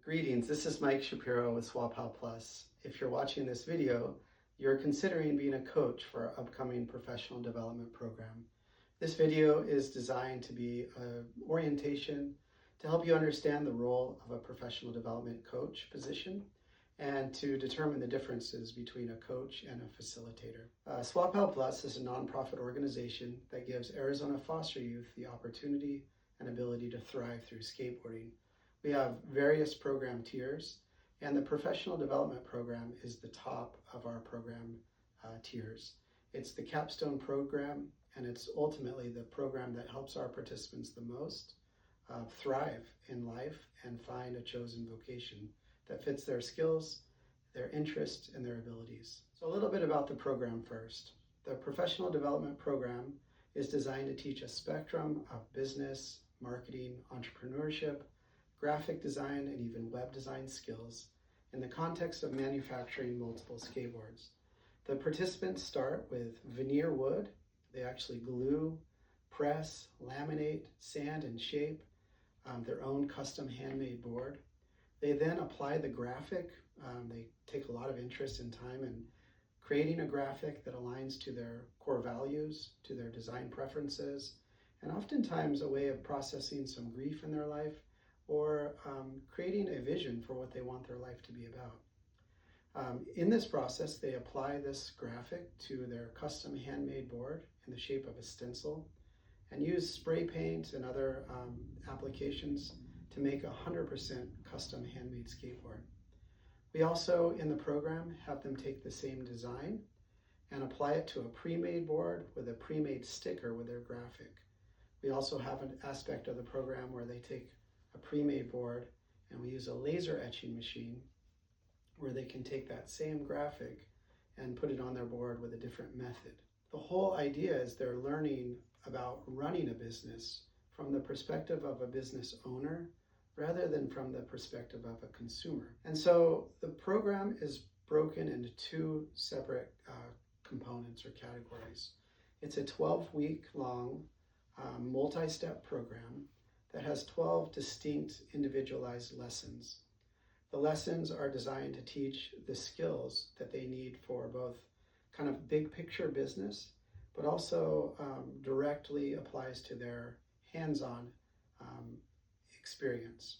Greetings, this is Mike Shapiro with SwapHow Plus. If you're watching this video, you're considering being a coach for our upcoming professional development program. This video is designed to be an orientation to help you understand the role of a professional development coach position and to determine the differences between a coach and a facilitator. SwapHow Plus is a nonprofit organization that gives Arizona foster youth the opportunity and ability to thrive through skateboarding. We have various program tiers, and the professional development program is the top of our program tiers. It's the capstone program, and it's ultimately the program that helps our participants the most thrive in life and find a chosen vocation that fits their skills, their interests, and their abilities. So a little bit about the program first. The professional development program is designed to teach a spectrum of business, marketing, entrepreneurship, graphic design, and even web design skills in the context of manufacturing multiple skateboards. The participants start with veneer wood. They actually glue, press, laminate, sand, and shape their own custom handmade board. They then apply the graphic. They take a lot of interest and time in creating a graphic that aligns to their core values, to their design preferences, and oftentimes a way of processing some grief in their life or creating a vision for what they want their life to be about. In this process, they apply this graphic to their custom handmade board in the shape of a stencil and use spray paint and other applications to make a 100% custom handmade skateboard. We also, in the program, have them take the same design and apply it to a pre-made board with a pre-made sticker with their graphic. We also have an aspect of the program where they take a pre-made board and we use a laser etching machine where they can take that same graphic and put it on their board with a different method. The whole idea is they're learning about running a business from the perspective of a business owner rather than from the perspective of a consumer. And so the program is broken into two separate components or categories. It's a 12-week long multi-step program that has 12 distinct individualized lessons. The lessons are designed to teach the skills that they need for both kind of big picture business, but also directly applies to their hands-on experience.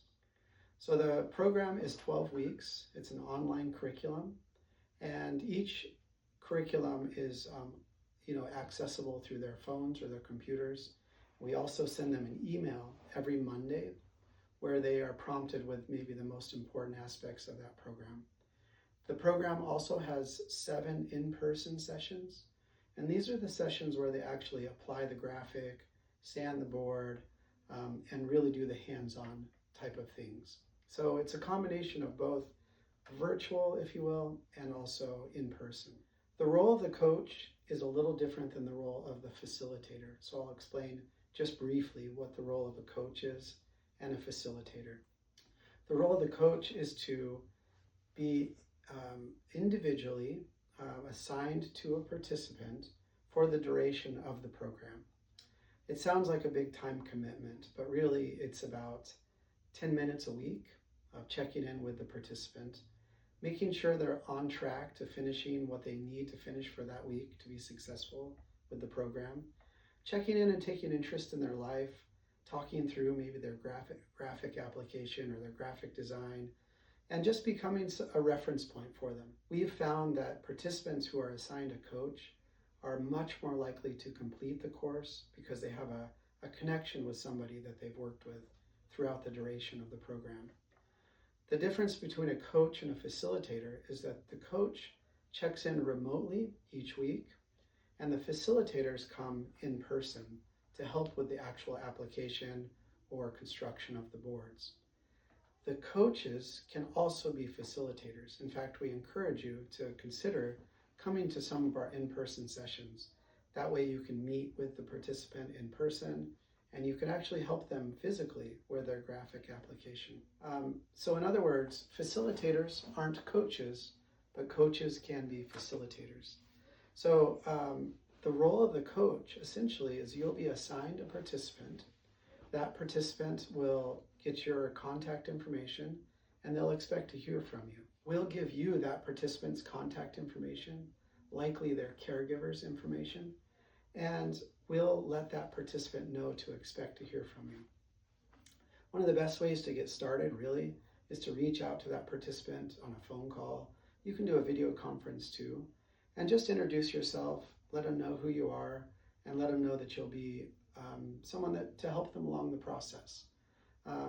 So the program is 12 weeks. It's an online curriculum, and each curriculum is accessible through their phones or their computers. We also send them an email every Monday where they are prompted with maybe the most important aspects of that program. The program also has 7 in-person sessions, and these are the sessions where they actually apply the graphic, sand the board, and really do the hands-on type of things. So it's a combination of both virtual, if you will, and also in person. The role of the coach is a little different than the role of the facilitator. So I'll explain just briefly what the role of a coach is and a facilitator. The role of the coach is to be individually assigned to a participant for the duration of the program. It sounds like a big time commitment, but really it's about 10 minutes a week of checking in with the participant, making sure they're on track to finishing what they need to finish for that week to be successful with the program, checking in and taking interest in their life, talking through maybe their graphic application or their graphic design, and just becoming a reference point for them. We've found that participants who are assigned a coach are much more likely to complete the course because they have a connection with somebody that they've worked with throughout the duration of the program. The difference between a coach and a facilitator is that the coach checks in remotely each week, and the facilitators come in person to help with the actual application or construction of the boards. The coaches can also be facilitators. In fact, we encourage you to consider coming to some of our in-person sessions. That way you can meet with the participant in person and you can actually help them physically with their graphic application. So in other words, facilitators aren't coaches, but coaches can be facilitators. So the role of the coach essentially is you'll be assigned a participant. That participant will get your contact information and they'll expect to hear from you. We'll give you that participant's contact information, likely their caregiver's information, and we'll let that participant know to expect to hear from you. One of the best ways to get started really is to reach out to that participant on a phone call. You can do a video conference too, and just introduce yourself, let them know who you are, and let them know that you'll be someone to help them along the process.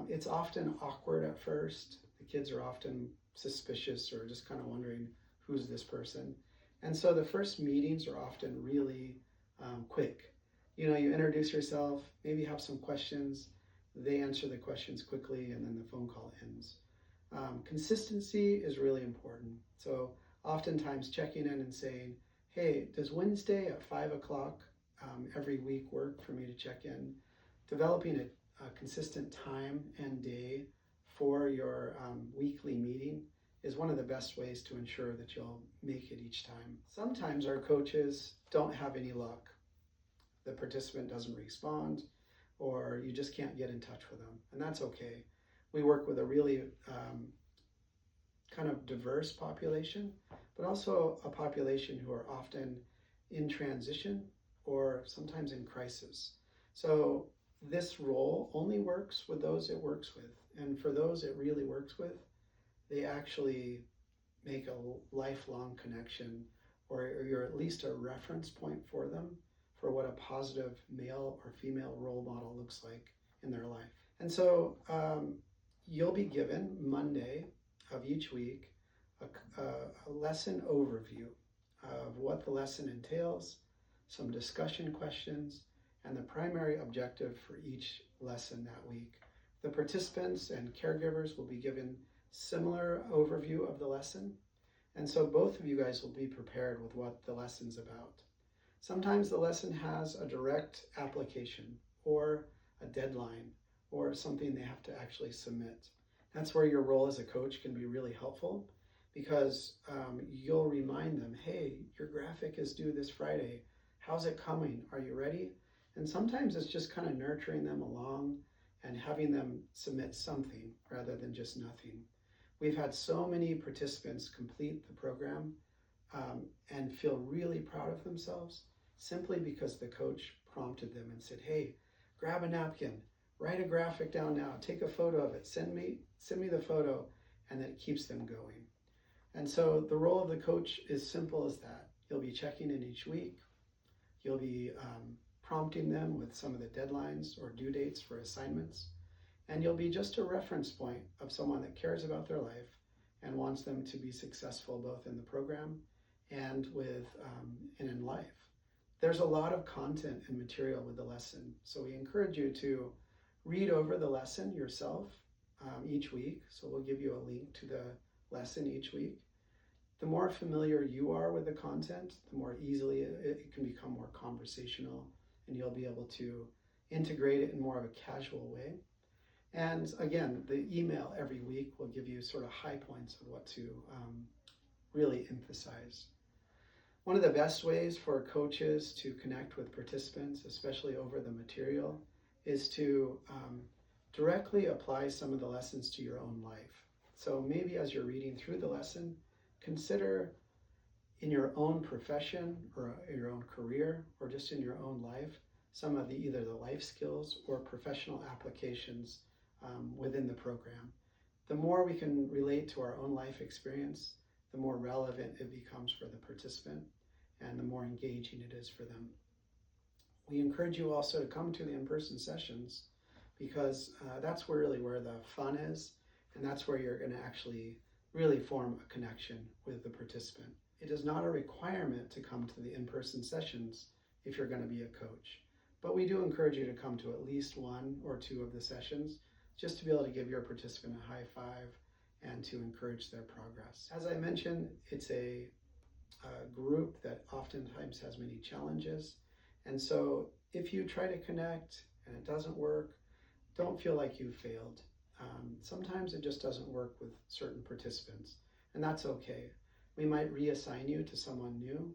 It's often awkward at first. The kids are often suspicious or just kind of wondering, who's this person? And so the first meetings are often really quick. You introduce yourself, maybe have some questions, they answer the questions quickly, and then the phone call ends. Consistency is really important. So oftentimes checking in and saying, hey, does Wednesday at 5 o'clock every week work for me to check in? Developing a consistent time and day for your weekly meeting is one of the best ways to ensure that you'll make it each time. Sometimes our coaches don't have any luck. The participant doesn't respond, or you just can't get in touch with them, and that's okay. We work with a really kind of diverse population, but also a population who are often in transition or sometimes in crisis. So this role only works with those it works with, and for those it really works with, they actually make a lifelong connection, or you're at least a reference point for them for what a positive male or female role model looks like in their life. And so you'll be given Monday of each week a lesson overview of what the lesson entails, some discussion questions, and the primary objective for each lesson that week. The participants and caregivers will be given similar overview of the lesson, and so both of you guys will be prepared with what the lesson's about. Sometimes the lesson has a direct application or a deadline or something they have to actually submit. That's where your role as a coach can be really helpful, because you'll remind them, hey, your graphic is due this Friday. How's it coming? Are you ready? And sometimes it's just kind of nurturing them along and having them submit something rather than just nothing. We've had so many participants complete the program and feel really proud of themselves simply because the coach prompted them and said, hey, grab a napkin, write a graphic down now, take a photo of it, send me the photo, and then it keeps them going. And so the role of the coach is simple as that. You'll be checking in each week. You'll be prompting them with some of the deadlines or due dates for assignments. And you'll be just a reference point of someone that cares about their life and wants them to be successful both in the program and in life. There's a lot of content and material with the lesson, so we encourage you to read over the lesson yourself each week. So we'll give you a link to the lesson each week. The more familiar you are with the content, the more easily it can become more conversational, and you'll be able to integrate it in more of a casual way. And again, the email every week will give you sort of high points of what to really emphasize. One of the best ways for coaches to connect with participants, especially over the material, is to directly apply some of the lessons to your own life. So maybe as you're reading through the lesson, consider in your own profession or your own career or just in your own life, some of either the life skills or professional applications within the program. The more we can relate to our own life experience, the more relevant it becomes for the participant and the more engaging it is for them. We encourage you also to come to the in-person sessions, because that's really where the fun is, and that's where you're going to actually really form a connection with the participant. It is not a requirement to come to the in-person sessions if you're going to be a coach, but we do encourage you to come to at least one or two of the sessions just to be able to give your participant a high five and to encourage their progress. As I mentioned, it's a group that oftentimes has many challenges, and so if you try to connect and it doesn't work, don't feel like you failed. Sometimes it just doesn't work with certain participants, and that's okay. We might reassign you to someone new,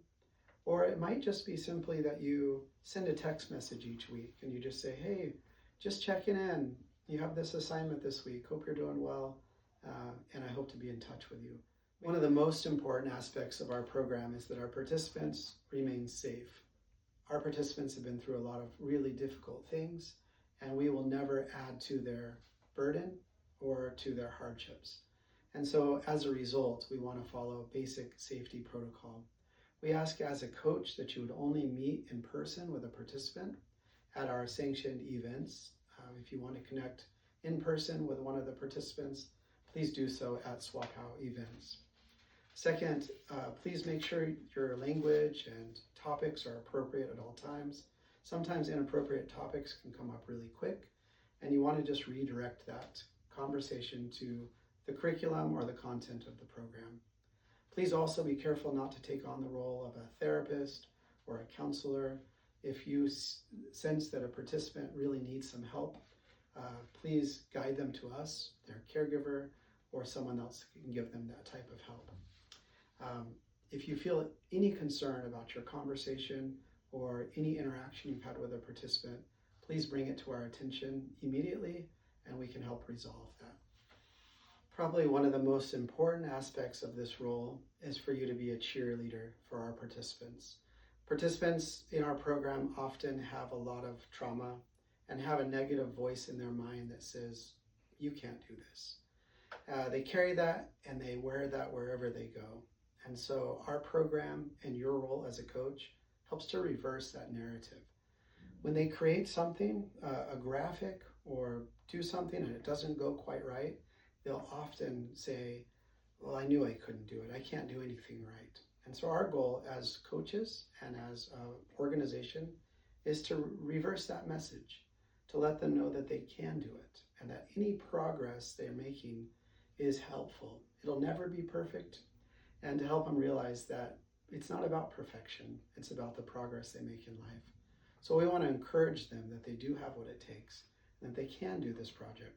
or it might just be simply that you send a text message each week and you just say, hey, just checking in. You have this assignment this week. Hope you're doing well. and I hope to be in touch with you. One of the most important aspects of our program is that our participants remain safe. Our participants have been through a lot of really difficult things, and we will never add to their burden or to their hardships. And so as a result, we want to follow basic safety protocol. We ask as a coach that you would only meet in person with a participant at our sanctioned events. If you want to connect in person with one of the participants, please do so at SWAPOW events. Second, please make sure your language and topics are appropriate at all times. Sometimes inappropriate topics can come up really quick, and you want to just redirect that conversation to the curriculum or the content of the program. Please also be careful not to take on the role of a therapist or a counselor. If you sense that a participant really needs some help, please guide them to us, their caregiver, or someone else who can give them that type of help. If you feel any concern about your conversation or any interaction you've had with a participant, please bring it to our attention immediately, and we can help resolve that. Probably one of the most important aspects of this role is for you to be a cheerleader for our participants. Participants in our program often have a lot of trauma and have a negative voice in their mind that says, you can't do this. They carry that and they wear that wherever they go. And so our program and your role as a coach helps to reverse that narrative. When they create something, a graphic, or do something and it doesn't go quite right, they'll often say, well, I knew I couldn't do it. I can't do anything right. And so our goal as coaches and as an organization is to reverse that message, to let them know that they can do it and that any progress they're making is helpful. It'll never be perfect, and to help them realize that it's not about perfection, it's about the progress they make in life. So we want to encourage them that they do have what it takes, and that they can do this project.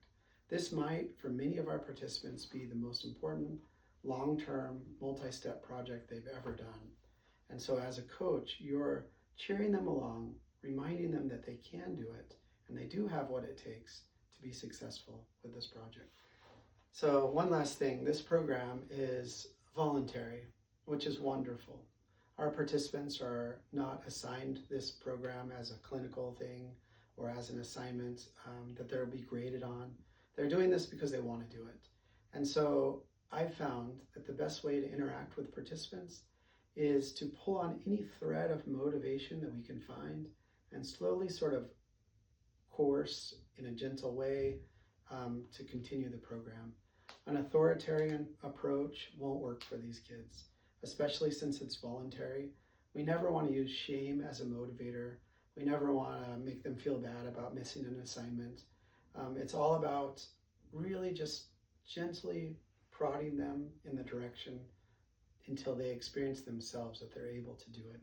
This might, for many of our participants, be the most important long-term multi-step project they've ever done. And so as a coach, you're cheering them along, reminding them that they can do it, and they do have what it takes to be successful with this project. So one last thing, this program is voluntary, which is wonderful. Our participants are not assigned this program as a clinical thing or as an assignment that they'll be graded on. They're doing this because they want to do it. And so I've found that the best way to interact with participants is to pull on any thread of motivation that we can find and slowly sort of course in a gentle way to continue the program. An authoritarian approach won't work for these kids, especially since it's voluntary. We never want to use shame as a motivator. We never want to make them feel bad about missing an assignment. It's all about really just gently prodding them in the direction until they experience themselves that they're able to do it.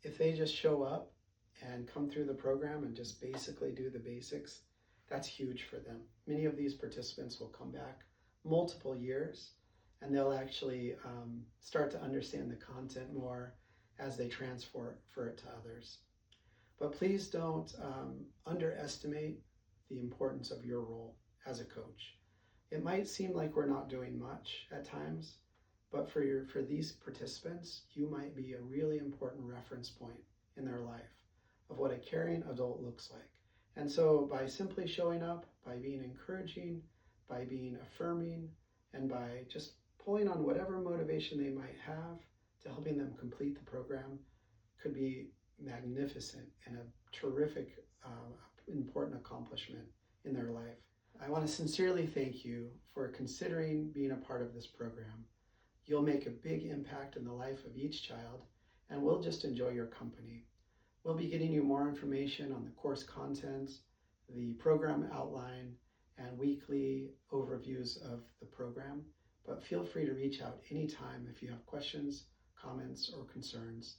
If they just show up and come through the program and just basically do the basics, that's huge for them. Many of these participants will come back multiple years, and they'll actually start to understand the content more as they transfer it to others. But please don't underestimate the importance of your role as a coach. It might seem like we're not doing much at times, but for these participants, you might be a really important reference point in their life of what a caring adult looks like. And so by simply showing up, by being encouraging, by being affirming, and by just pulling on whatever motivation they might have to helping them complete the program could be magnificent and a terrific, important accomplishment in their life. I want to sincerely thank you for considering being a part of this program. You'll make a big impact in the life of each child, and we'll just enjoy your company. We'll be getting you more information on the course content, the program outline, and weekly overviews of the program, but feel free to reach out anytime if you have questions, comments, or concerns.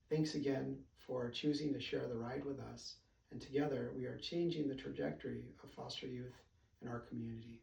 Thanks again for choosing to share the ride with us, and together we are changing the trajectory of foster youth in our community.